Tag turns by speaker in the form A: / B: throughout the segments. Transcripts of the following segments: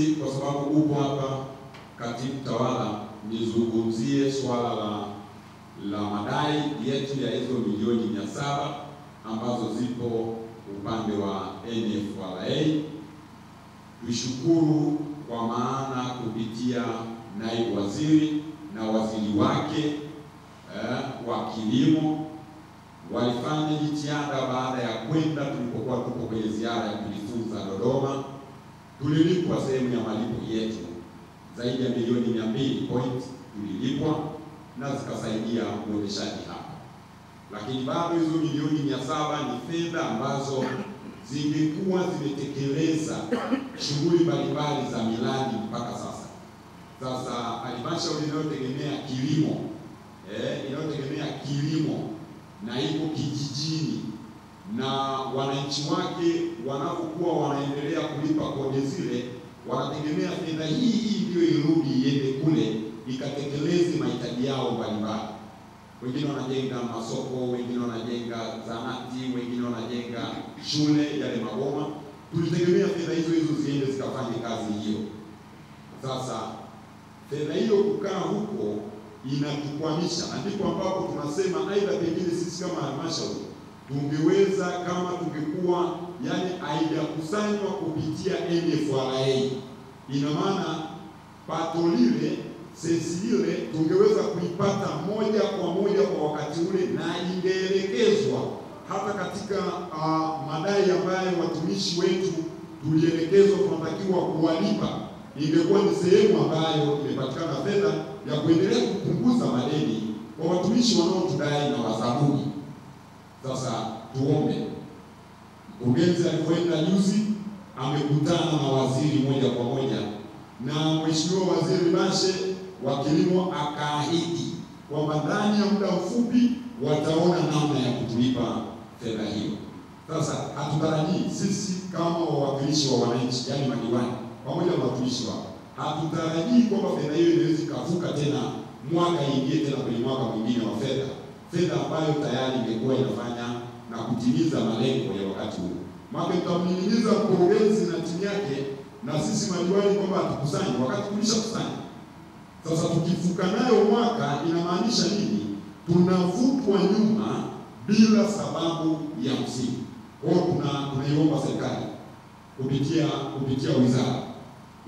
A: Mhandisi, kwa sababu upo hapa katibu tawala, nizungumzie swala la madai yetu ya hizo milioni 700 ambazo zipo upande wa NFRA. Tushukuru kwa maana kupitia naibu waziri na waziri wake wa kilimo walifanya jitihada baada ya kwenda, tulipokuwa tuko kwenye ziara ya kujifunza Dodoma, tulilipwa sehemu ya malipo yetu zaidi ya milioni 200 point tulilipwa na zikasaidia uendeshaji hapa. Lakini bado hizo milioni 700 ni fedha ambazo zingekuwa zimetekeleza shughuli mbalimbali za miradi mpaka sasa. Sasa halmashauri inayotegemea kilimo na iko kijijini, na wananchi wake wanapokuwa wanaendelea kulipa kodi zile, wanategemea fedha hii ndio irudi iende kule ikatekeleze mahitaji yao mbalimbali. Wengine wanajenga masoko, wengine wanajenga zahanati, wengine wanajenga shule, yale maboma. Tulitegemea fedha hizo ziende zikafanye kazi hiyo. Sasa fedha hiyo kukaa huko inatukwamisha, ndipo ambapo tunasema aidha pengine sisi kama halmashauri tungeweza, kama tungekuwa haijakusanywa kupitia NFRA, ina maana pato lile, sesi ile tungeweza kuipata moja kwa moja kwa wakati ule, na ingeelekezwa hata katika madai ambayo watumishi wetu tulielekezwa tunatakiwa kuwalipa. Ingekuwa ni sehemu ambayo imepatikana fedha ya kuendelea kupunguza madeni kwa watumishi wanaotudai na wazabuni. Sasa tuombe, mkurugenzi alipoenda juzi amekutana na waziri moja kwa moja, na Mheshimiwa Waziri Bashe wa kilimo akaahidi kwamba ndani ya muda mfupi wataona namna ya kutulipa fedha hiyo. Sasa hatutarajii sisi kama wawakilishi wa wananchi, madiwani pamoja na watumishi wao, hatutarajii kwamba fedha hiyo inaweza kuvuka tena mwaka ingie tena kwenye mwaka mwingine wa fedha ambayo tayari ingekuwa inafanya na kutimiza malengo ya wakati huo. Maana tutamning'iniza mkurugenzi na timu yake na sisi madiwani kwamba hatukusanyi wakati tulishakusanya. Sasa tukivuka nayo mwaka inamaanisha nini? Tunavutwa nyuma bila sababu ya msingi. Kwa hiyo tunaiomba serikali kupitia wizara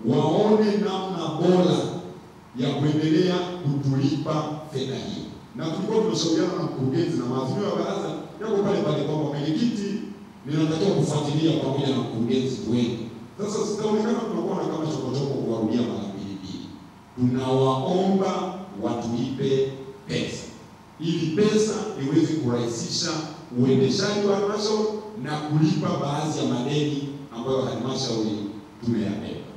A: waone namna bora ya kuendelea kutulipa fedha hii. Na tulikuwa tunashauriana na mkurugenzi na maazimio ya baraza yako pale kwamba mwenyekiti ninatakiwa kufuatilia pamoja na mkurugenzi wengi. Sasa sitaonekana tunakuwa na kama chokochoko kuwarudia mara mbili. Tunawaomba watulipe pesa, ili pesa iweze kurahisisha uendeshaji wa halmashauri na kulipa baadhi ya madeni ambayo halmashauri tumeyabeba.